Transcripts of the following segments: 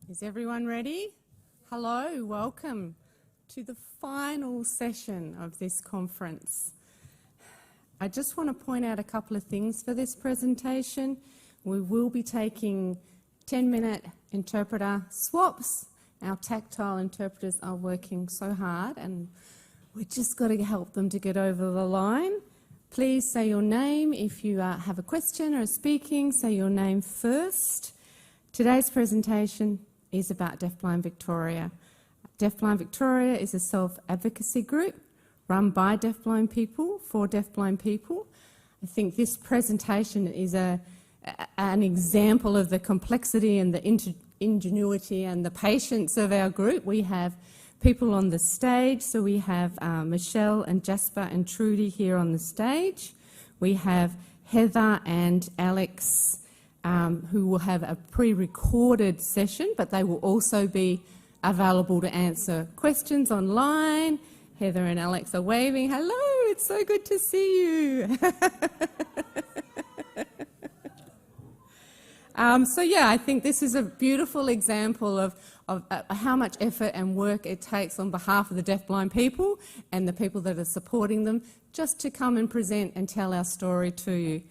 Is everyone ready? Hello, welcome to the final session of this conference. I just want to point out a couple of things for this presentation. We will be taking 10-minute interpreter swaps. Our tactile interpreters are working so hard and we just got to help them to get over the line. Please say your name. If you have a question or are speaking, say your name first. Today's presentation is about Deafblind Victoria. Deafblind Victoria is a self-advocacy group run by deafblind people for deafblind people. I think this presentation is an example of the complexity and the ingenuity and the patience of our group. We have people on the stage, so we have Michelle and Jasper and Trudy here on the stage. We have Heather and Alex who will have a pre-recorded session, but they will also be available to answer questions online. Heather and Alex are waving. Hello, it's so good to see you. So yeah, I think this is a beautiful example of how much effort and work it takes on behalf of the deafblind people and the people that are supporting them just to come and present and tell our story to you.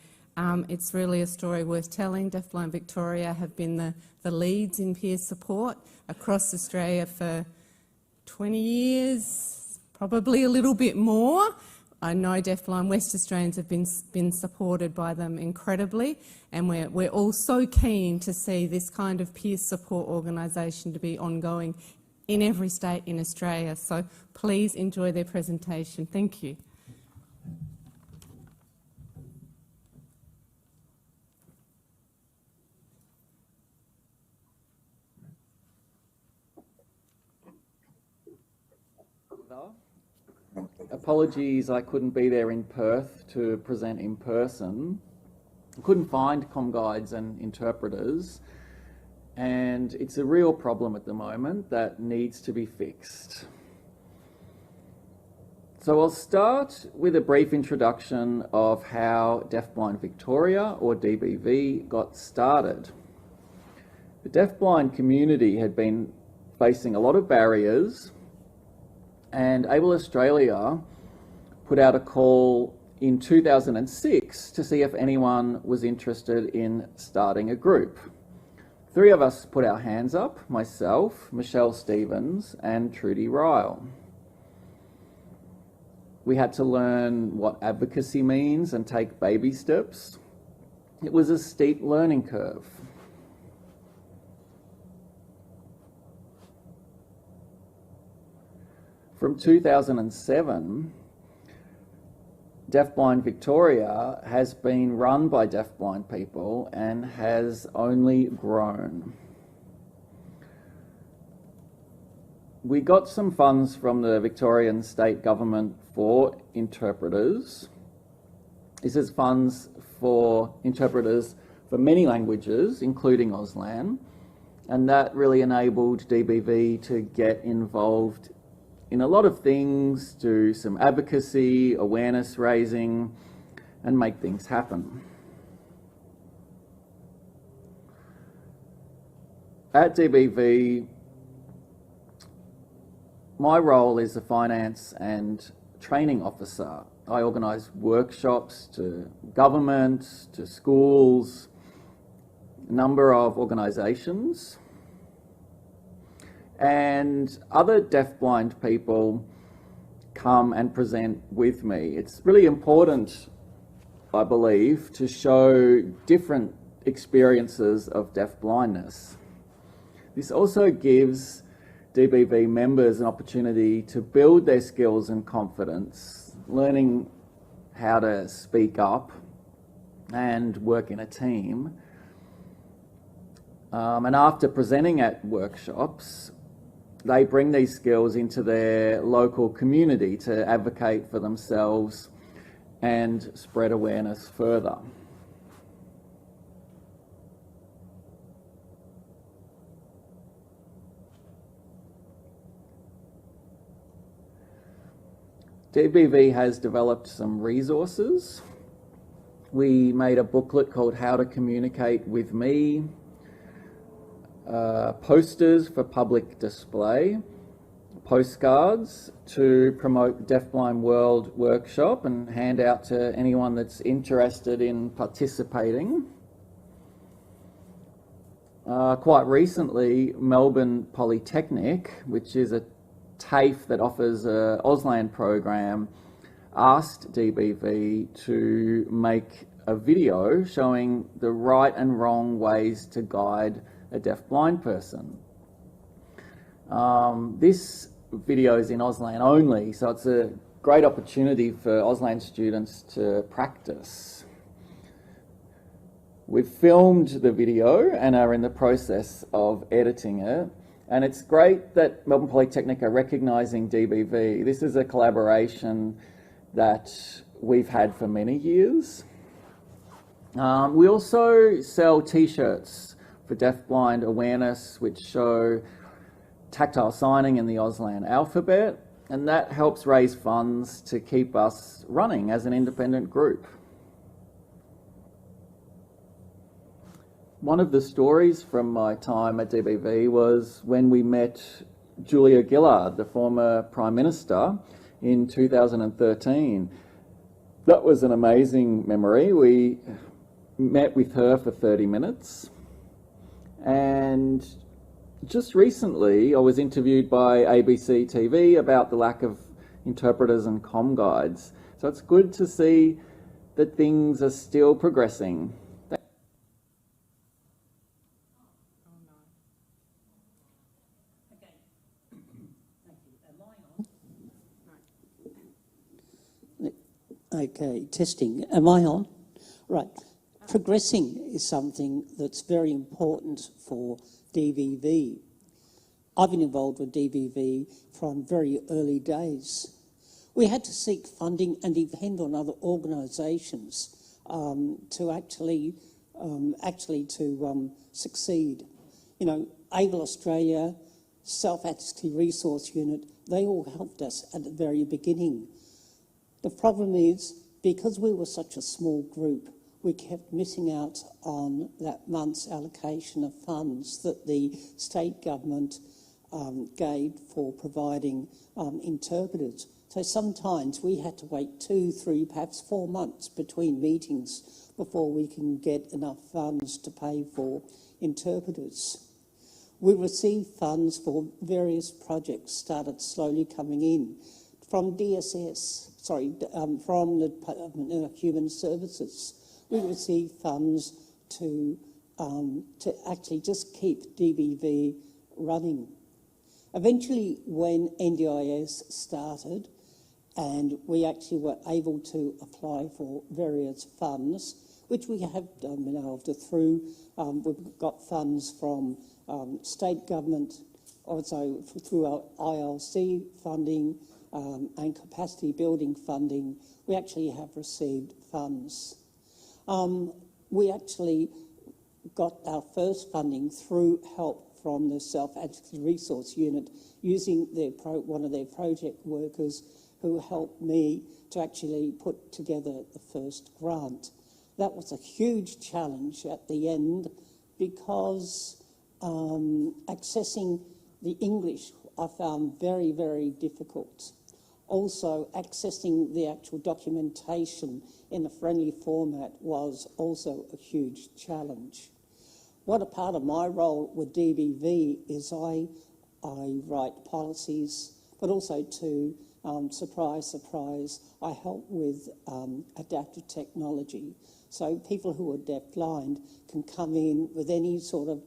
It's really a story worth telling. Deafblind Victoria have been the leads in peer support across Australia for 20 years, probably a little bit more. I know Deafblind West Australians have been supported by them incredibly, and we're all so keen to see this kind of peer support organisation to be ongoing in every state in Australia. So please enjoy their presentation. Thank you. Apologies, I couldn't be there in Perth to present in person. I couldn't find comm guides and interpreters, and it's a real problem at the moment that needs to be fixed. So I'll start with a brief introduction of how Deafblind Victoria, or DBV, got started. The deafblind community had been facing a lot of barriers, and Able Australia put out a call in 2006 to see if anyone was interested in starting a group. 3 of us put our hands up, myself, Michelle Stevens and Trudy Ryle. We had to learn what advocacy means and take baby steps. It was a steep learning curve. From 2007, Deafblind Victoria has been run by deafblind people and has only grown. We got some funds from the Victorian state government for interpreters. This is funds for interpreters for many languages, including Auslan, and that really enabled DBV to get involved in a lot of things, do some advocacy, awareness raising, and make things happen. At DBV, my role is a finance and training officer. I organise workshops to government, to schools, a number of organisations. And other deafblind people come and present with me. It's really important, I believe, to show different experiences of deafblindness. This also gives DBV members an opportunity to build their skills and confidence, learning how to speak up and work in a team. And after presenting at workshops, they bring these skills into their local community to advocate for themselves and spread awareness further. DBV has developed some resources. We made a booklet called How to Communicate with Me. posters for public display, postcards to promote the Deafblind World workshop and hand out to anyone that's interested in participating. Quite recently, Melbourne Polytechnic, which is a TAFE that offers an Auslan program, asked DBV to make a video showing the right and wrong ways to guide a deaf-blind person. This video is in Auslan only, so it's a great opportunity for Auslan students to practice. We've filmed the video and are in the process of editing it, and it's great that Melbourne Polytechnic are recognising DBV. This is a collaboration that we've had for many years. We also sell t-shirts for deafblind awareness, which show tactile signing in the Auslan alphabet, and that helps raise funds to keep us running as an independent group. One of the stories from my time at DBV was when we met Julia Gillard, the former Prime Minister, in 2013. That was an amazing memory. We met with her for 30 minutes, and just recently I was interviewed by ABC TV about the lack of interpreters and comm guides. So it's good to see that things are still progressing. Okay, testing. Am I on? Right. Progressing is something that's very important for DBV. I've been involved with DBV from very early days. We had to seek funding and depend on other organisations to actually succeed. You know, Able Australia, Self-Advocacy Resource Unit, they all helped us at the very beginning. The problem is, because we were such a small group, we kept missing out on that month's allocation of funds that the state government gave for providing interpreters. So sometimes we had to wait 2, 3, perhaps 4 months between meetings before we can get enough funds to pay for interpreters. We received funds for various projects started slowly coming in from from the Department of Human Services. We received funds to actually just keep DBV running. Eventually, when NDIS started, and we actually were able to apply for various funds, which we have been able to through. We've got funds from state government, also through our ILC funding and capacity building funding. We actually have received funds. We actually got our first funding through help from the Self-Advocacy Resource Unit using one of their project workers who helped me to actually put together the first grant. That was a huge challenge at the end because accessing the English I found very, very difficult. Also, accessing the actual documentation in a friendly format was also a huge challenge. What a part of my role with DBV is I write policies, but also to, surprise, I help with adaptive technology. So people who are deaf-blind can come in with any sort of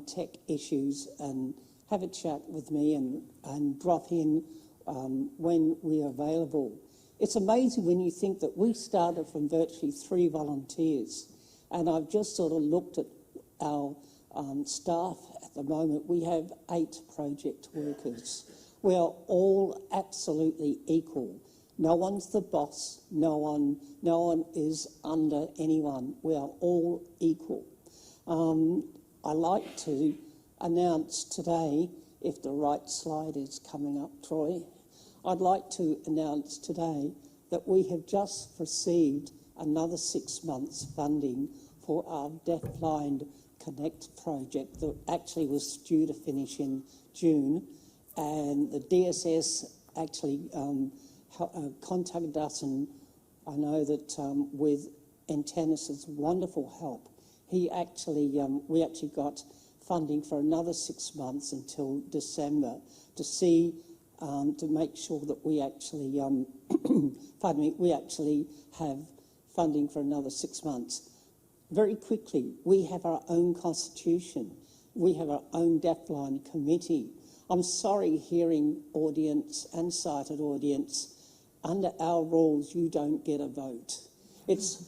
tech issues and have a chat with me and drop in when we're available. It's amazing when you think that we started from virtually 3 volunteers, and I've just sort of looked at our staff at the moment. We have 8 project workers. We are all absolutely equal. No one's the boss. No one is under anyone. We are all equal. I like to announce today, if the right slide is coming up, Troy, I'd like to announce today that we have just received another 6 months funding for our Deafblind Connect project that actually was due to finish in June, and the DSS actually contacted us, and I know that with Antanis's wonderful help, we actually got funding for another 6 months until December to see to make sure that we actually we actually have funding for another 6 months. Very quickly, we have our own constitution. We have our own deafblind committee. I'm sorry, hearing audience and sighted audience, under our rules, you don't get a vote. It's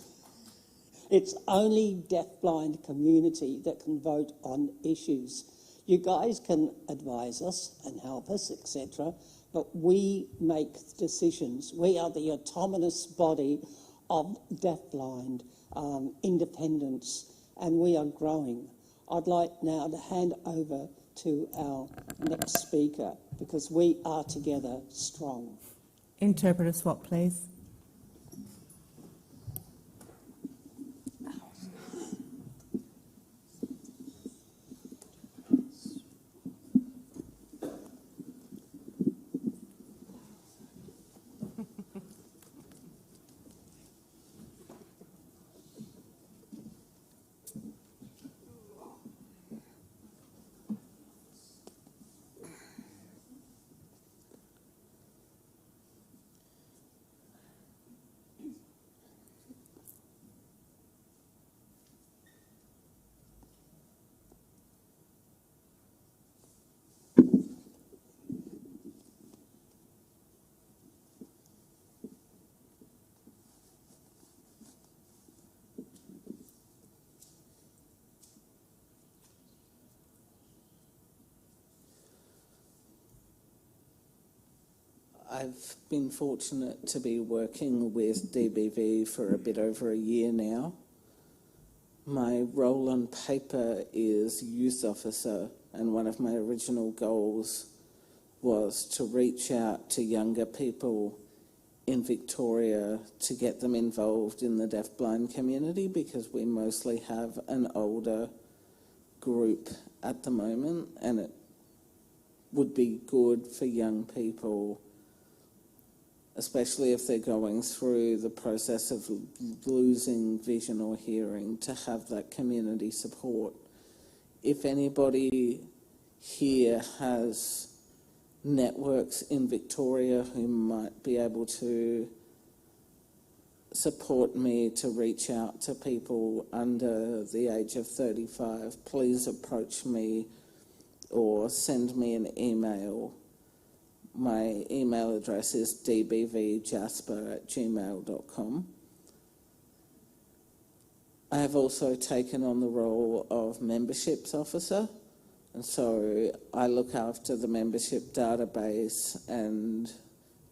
only deafblind community that can vote on issues. You guys can advise us and help us, etc., but we make decisions. We are the autonomous body of deafblind independence, and we are growing. I'd like now to hand over to our next speaker, because we are together strong. Interpreter swap, please. I've been fortunate to be working with DBV for a bit over a year now. My role on paper is youth officer, and one of my original goals was to reach out to younger people in Victoria to get them involved in the deafblind community, because we mostly have an older group at the moment, and it would be good for young people, especially if they're going through the process of losing vision or hearing, to have that community support. If anybody here has networks in Victoria who might be able to support me to reach out to people under the age of 35, please approach me or send me an email. My email address is dbvjasper@gmail.com. I have also taken on the role of memberships officer, and so I look after the membership database and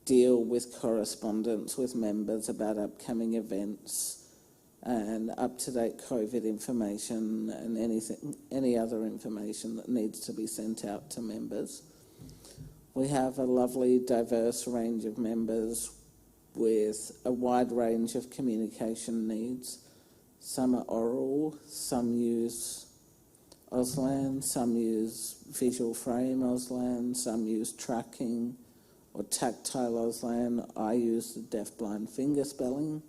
deal with correspondence with members about upcoming events and up-to-date COVID information and any other information that needs to be sent out to members. We have a lovely, diverse range of members with a wide range of communication needs. Some are oral, some use Auslan, some use visual frame Auslan, some use tracking or tactile Auslan. I use the deafblind finger spelling.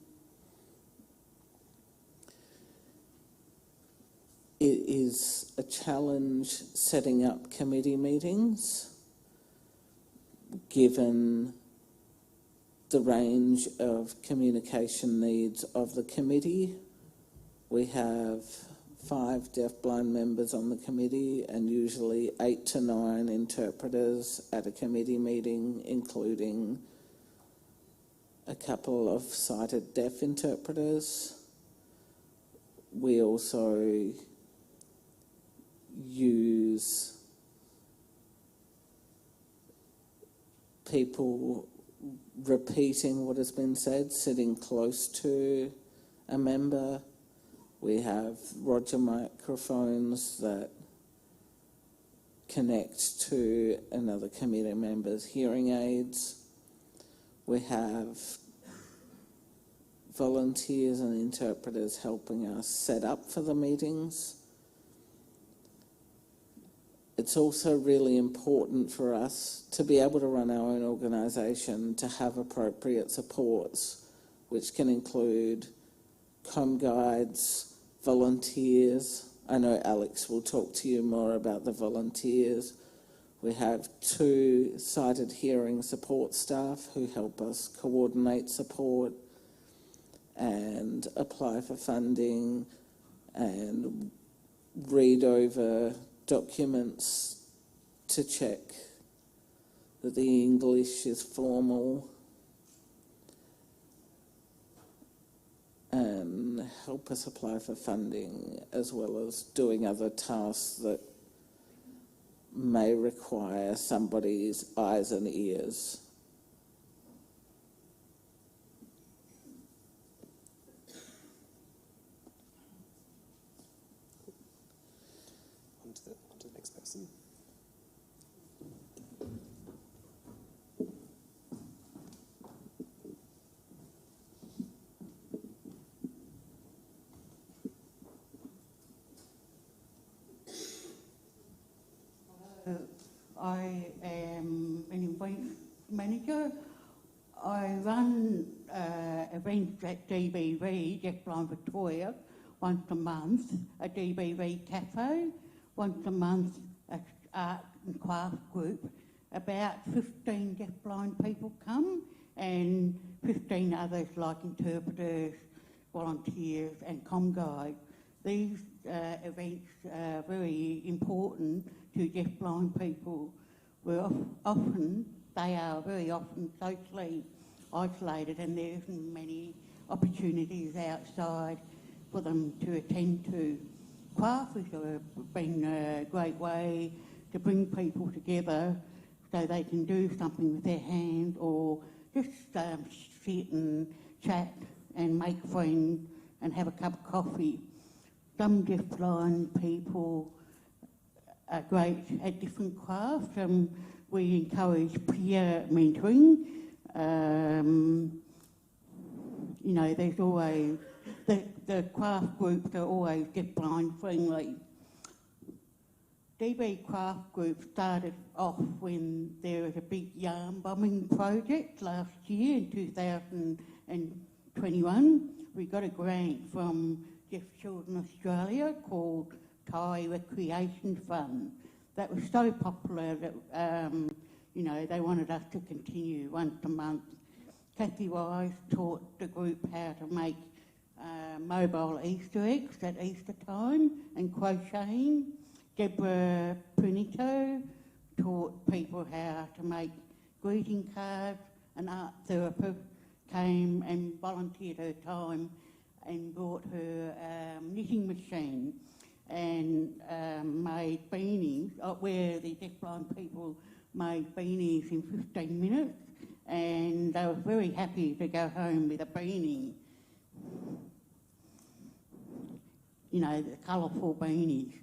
It is a challenge setting up committee meetings, given the range of communication needs of the committee. We have 5 deafblind members on the committee and usually 8 to 9 interpreters at a committee meeting, including a couple of sighted deaf interpreters. We also use people repeating what has been said, sitting close to a member. We have Roger microphones that connect to another committee member's hearing aids. We have volunteers and interpreters helping us set up for the meetings. it's also really important for us to be able to run our own organisation, to have appropriate supports, which can include com guides, volunteers. I know Alex will talk to you more about the volunteers. We have 2 sighted hearing support staff who help us coordinate support and apply for funding and read over documents to check that the English is formal and help us apply for funding, as well as doing other tasks that may require somebody's eyes and ears. On to the next person. I am an event manager. I run events at DBV, Deafblind Victoria, once a month, a DBV cafe, once a month a art and craft group. About 15 deafblind people come and 15 others like interpreters, volunteers and com guides. These events are very important to deafblind people. They are very often socially isolated, and there isn't many opportunities outside for them to attend to. Craft has been a great way to bring people together so they can do something with their hands, or just sit and chat and make friends and have a cup of coffee. Some deafblind people are great at different crafts. We encourage peer mentoring. You know, there's always, the craft groups are always deafblind friendly. DB craft group started off when there was a big yarn bombing project last year in 2021. We got a grant from Deaf Children Australia called Thai Recreation Fund. That was so popular that, you know, they wanted us to continue once a month. Kathy Wise taught the group how to make mobile Easter eggs at Easter time and crocheting. Deborah Punito taught people how to make greeting cards. An art therapist came and volunteered her time and brought her knitting machine and made beanies, where the deafblind people made beanies in 15 minutes, and they were very happy to go home with a beanie. You know, the colourful beanies.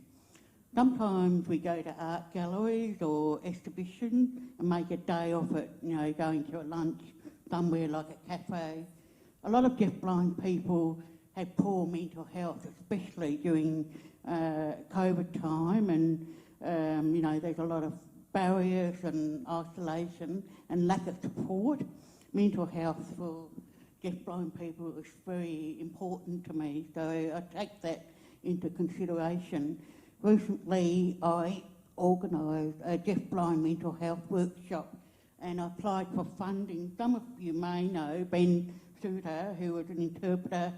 Sometimes we go to art galleries or exhibitions and make a day of it, you know, going to a lunch somewhere like a cafe. A lot of deafblind people have poor mental health, especially during COVID time, and you know, there's a lot of barriers and isolation and lack of support. Mental health for deafblind people is very important to me, so I take that into consideration. Recently, I organised a deafblind mental health workshop and I applied for funding. Some of you may know Ben Suter, who was an interpreter,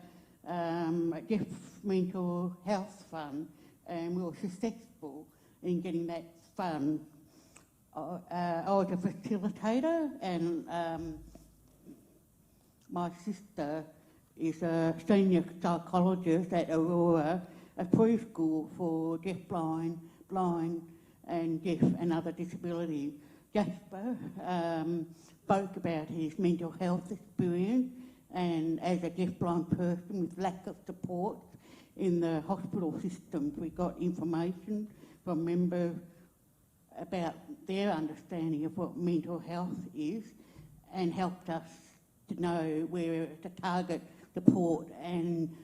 a Deaf Mental Health Fund, and we were successful in getting that fund. I was a facilitator, and my sister is a senior psychologist at Aurora, a preschool for deafblind, blind and deaf and other disabilities. Jasper spoke about his mental health experience, and as a deafblind person with lack of support in the hospital systems, we got information from members about their understanding of what mental health is and helped us to know where to target support and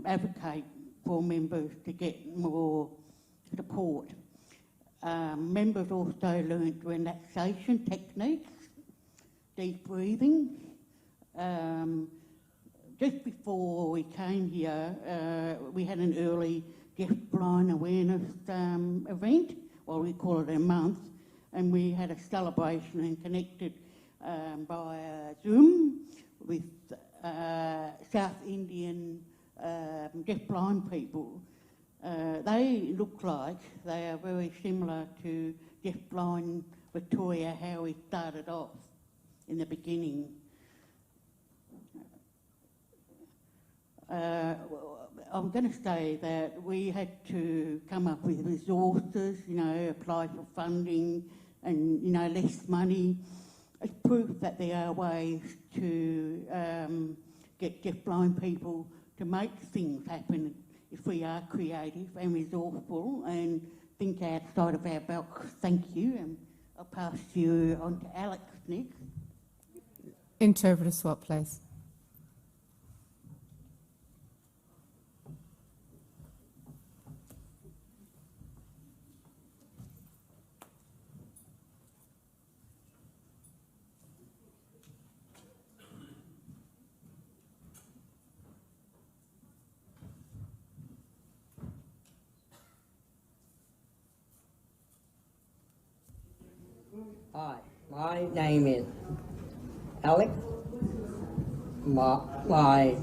advocate for members to get more support. Members also learnt relaxation techniques, deep breathing. Just before we came here, we had an early deafblind awareness event, well, we call it a month, and we had a celebration and connected via Zoom with South Indian deafblind people. They look like they are very similar to Deafblind Victoria, how we started off in the beginning. I'm going to say that we had to come up with resources, you know, apply for funding and, you know, less money. It's proof that there are ways to get deafblind people to make things happen if we are creative and resourceful and think outside of our box. Thank you, and I'll pass you on to Alex next. Interpreter swap, please. Hi, my name is Alex. My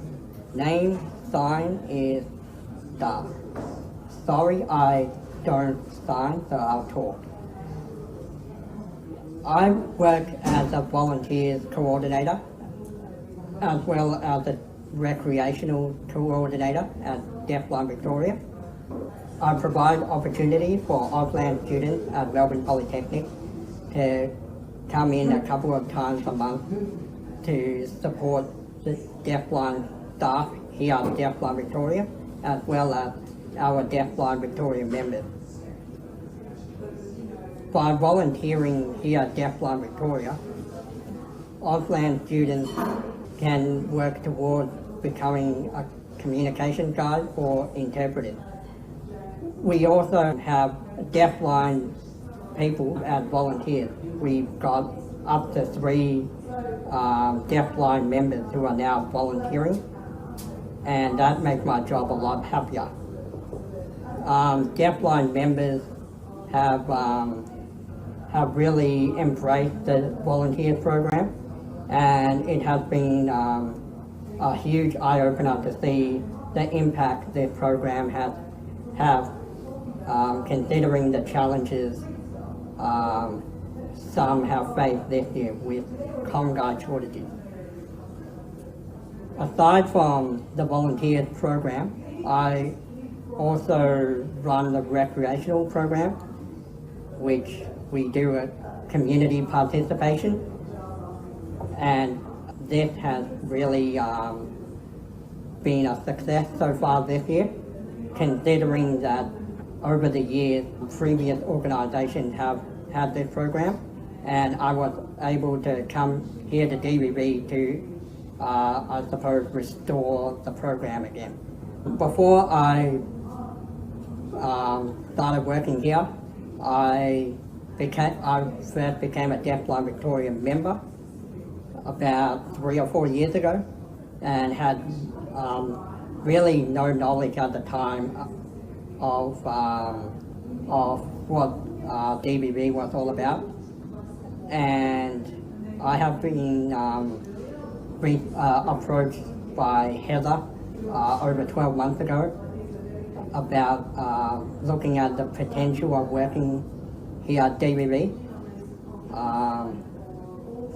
name sign is Star. Sorry, I don't sign, so I'll talk. I work as a volunteers coordinator as well as a recreational coordinator at Deafblind Victoria. I provide opportunity for Auslan students at Melbourne Polytechnic to come in a couple of times a month to support the deafblind staff here at Deafblind Victoria, as well as our Deafblind Victoria members. By volunteering here at Deafblind Victoria, Auslan students can work towards becoming a communication guide or interpreter. We also have deafblind people as volunteers. We've got up to 3 deafblind members who are now volunteering, and that makes my job a lot happier. Deafblind members have really embraced the volunteer program, and it has been a huge eye-opener to see the impact this program has considering the challenges some have faced this year with comm guide shortages. Aside from the volunteer program, I also run the recreational program, which we do a community participation, and this has really been a success so far this year, considering that over the years previous organisations have had this program, and I was able to come here to DVB to, I suppose, restore the program again. Before I started working here, I first became a Deafblind Victoria member about 3 or 4 years ago, and had really no knowledge at the time of what DVB was all about, and I have been approached by Heather over 12 months ago about looking at the potential of working here at DVB.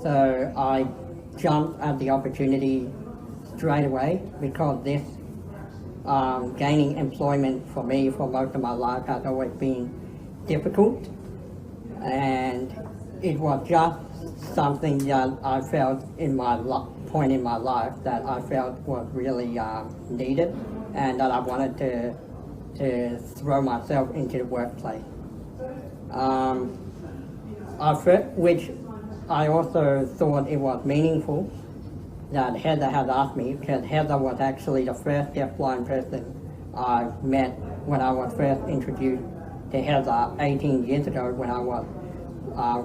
So I jumped at the opportunity straight away, because this gaining employment for me for most of my life has always been difficult, and it was just something that I felt in my point in my life that I felt was really needed, and that I wanted to throw myself into the workplace. Which I also thought it was meaningful that Heather had asked me, because Heather was actually the first deafblind person I met when I was first introduced to Heather 18 years ago when I was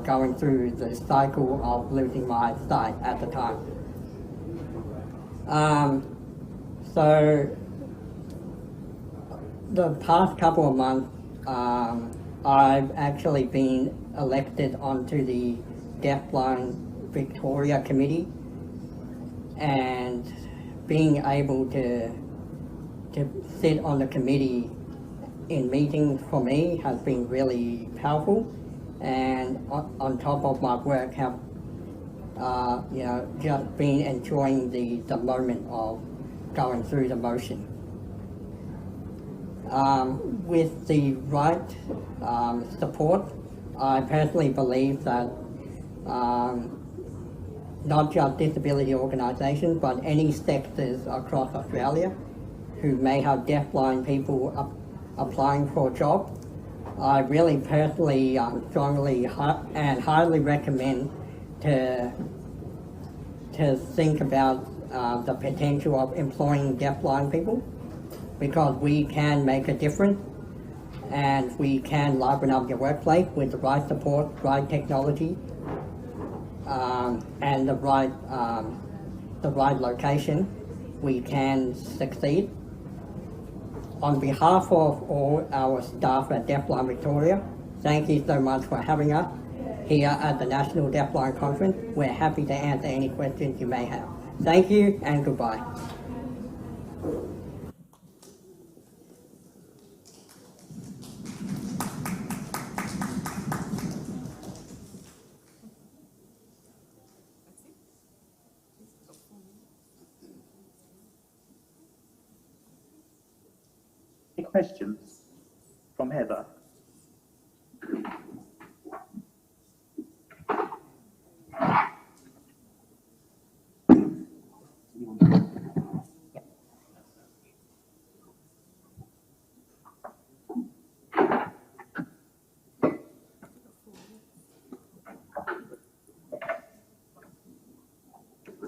going through the cycle of losing my sight at the time. So the past couple of months, I've actually been elected onto the Deafblind Victoria committee, and being able to sit on the committee in meetings for me has been really powerful, and on top of my work have just been enjoying the moment of going through the motion. With the right support, I personally believe that not just disability organisations, but any sectors across Australia who may have deafblind people applying for a job, I really personally strongly and highly recommend to think about the potential of employing deafblind people, because we can make a difference and we can liven up your workplace with the right support, right technology, and the right location. We can succeed. On behalf of all our staff at Deafblind Victoria, thank you so much for having us here at the National Deafblind Conference. We're happy to answer any questions you may have. Thank you and goodbye. Any questions from Heather?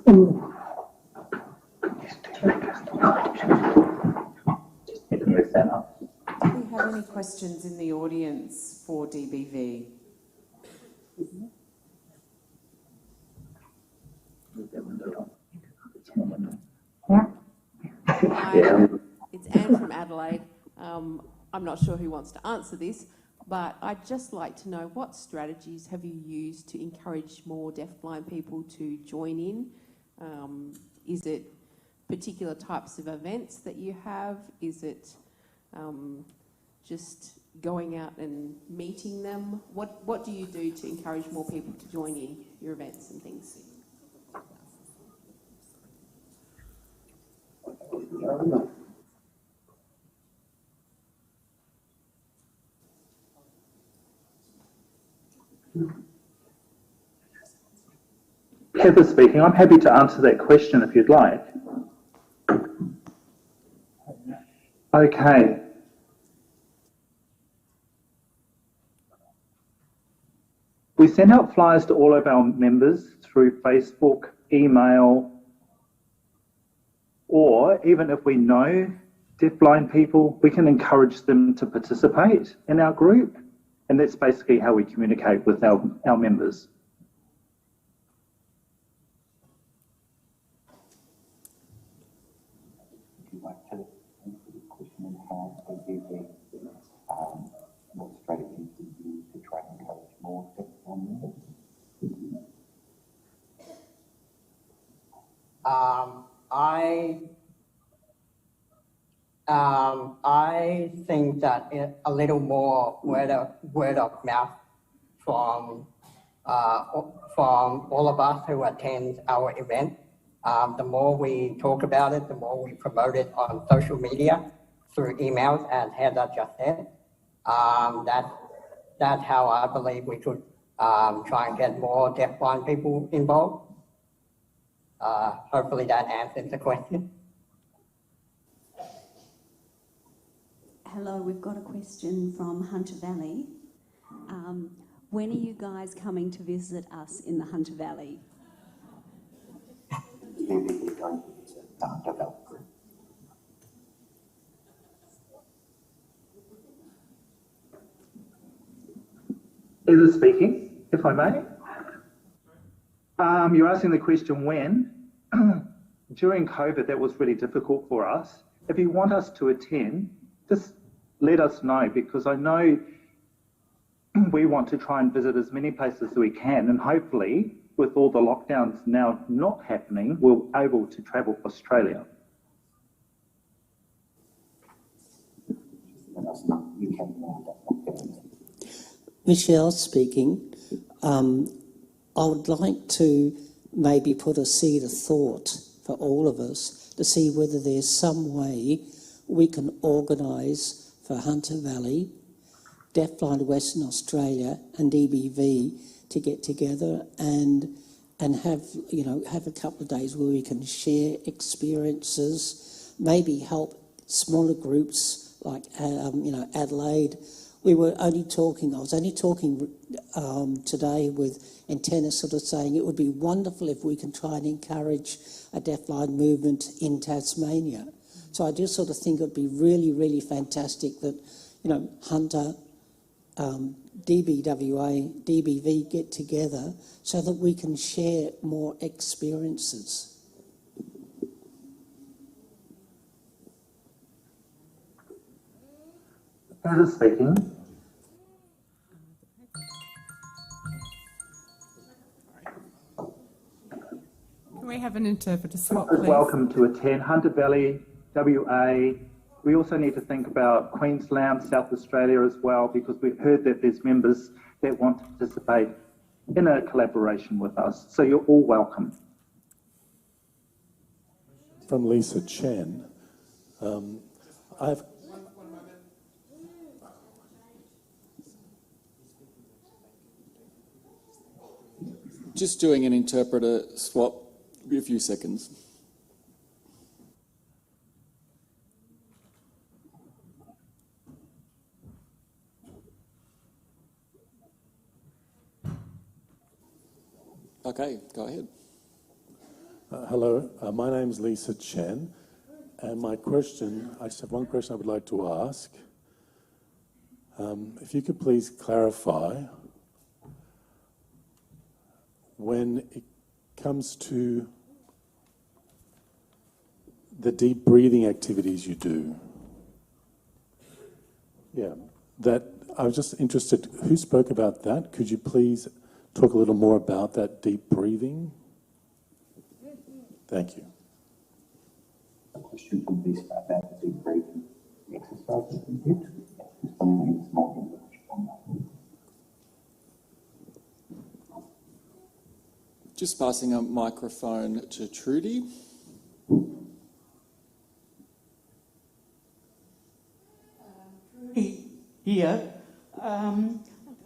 Do we have any questions in the audience for DBV? Hi, it's Anne from Adelaide. I'm not sure who wants to answer this, but I'd just like to know, what strategies have you used to encourage more deafblind people to join in? Is it particular types of events that you have? Is it just going out and meeting them? What do you do to encourage more people to join in your events and things? Heather speaking. I'm happy to answer that question if you'd like. Okay. We send out flyers to all of our members through Facebook, email, or even if we know deafblind people, we can encourage them to participate in our group. And that's basically how we communicate with our members. What strategies do you use to try and encourage more deafblind members? I think that a little more word of mouth from all of us who attend our event. The more we talk about it, the more we promote it on social media, through emails, as Heather just said. That's how I believe we should try and get more deafblind people involved. Hopefully that answers the question. Hello, we've got a question from Hunter Valley. When are you guys coming to visit us in the Hunter Valley? Either speaking, if I may. You're asking the question when. During COVID, that was really difficult for us. If you want us to attend, just let us know, because I know we want to try and visit as many places as we can, and hopefully, with all the lockdowns now not happening, we're able to travel to Australia. Michelle speaking. I would like to maybe put a seed of thought for all of us to see whether there's some way we can organise for Hunter Valley, Deafblind Western Australia and DBV to get together and have a couple of days where we can share experiences, maybe help smaller groups like Adelaide. I was only talking today with Antenna, sort of saying it would be wonderful if we can try and encourage a deafblind movement in Tasmania. So I just sort of think it would be really, really fantastic that, Hunter, DBWA, DBV get together so that we can share more experiences. Heather speaking. Can we have an interpreter swap, please? Welcome to attend Hunter Valley, WA. We also need to think about Queensland, South Australia as well, because we've heard that there's members that want to participate in a collaboration with us. So you're all welcome. From Lisa Chen. Just doing an interpreter swap, be a few seconds. Okay, go ahead. Hello, my name's Lisa Chen, and I just have one question I would like to ask. If you could please clarify, when it comes to the deep breathing activities you do, I was just interested, who spoke about that? Could you please talk a little more about that deep breathing? Thank you. A question from Lisa about the deep breathing exercises we did. Something that's more information on that. Just passing a microphone to Trudy. Here,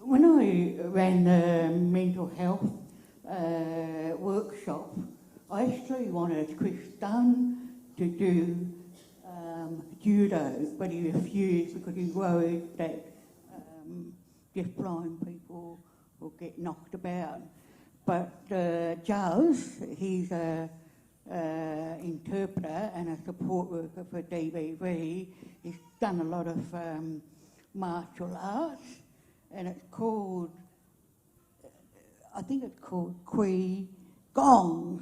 when I ran the mental health workshop, I actually wanted Chris Dunn to do judo, but he refused because he worried that deafblind people will get knocked about. But Giles, he's an interpreter and a support worker for DBV. He's done a lot of martial arts, and it's called, I think it's called Kui Gong.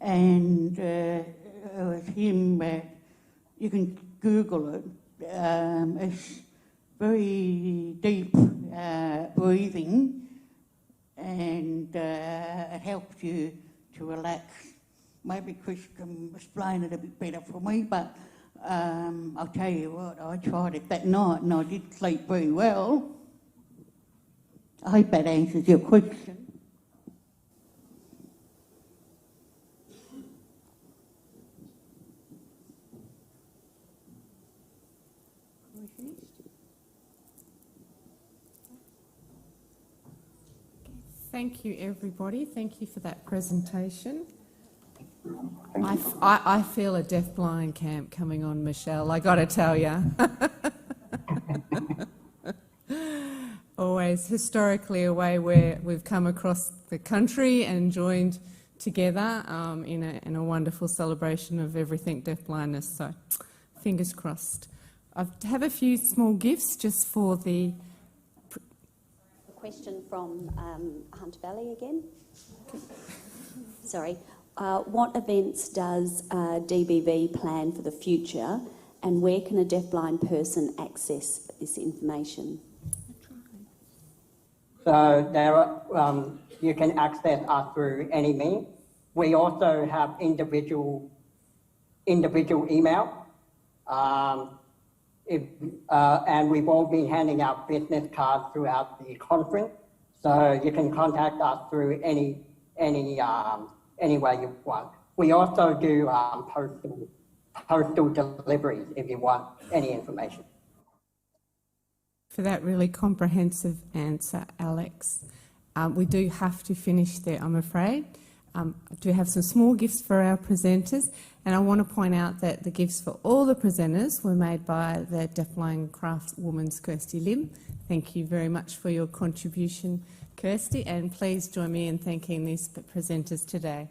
And it was him, you can Google it. It's very deep breathing, and it helps you to relax. Maybe Chris can explain it a bit better for me, but I'll tell you what, I tried it that night and I did sleep very well. I hope that answers your question. Thank you, everybody. Thank you for that presentation. I feel a deafblind camp coming on, Michelle, I got to tell you. Always historically a way where we've come across the country and joined together in a wonderful celebration of everything deafblindness. So fingers crossed. I have a few small gifts just for the... question from Hunter Valley again. Sorry. What events does DBV plan for the future, and where can a deafblind person access this information? So there are, you can access us through any means. We also have individual email. And we've all been handing out business cards throughout the conference. So you can contact us through any way you want. We also do postal deliveries if you want any information. For that really comprehensive answer, Alex. We do have to finish there, I'm afraid. I do have some small gifts for our presenters, and I want to point out that the gifts for all the presenters were made by the Deafblind craftswoman Kirsty Lim. Thank you very much for your contribution, Kirsty, and please join me in thanking these presenters today.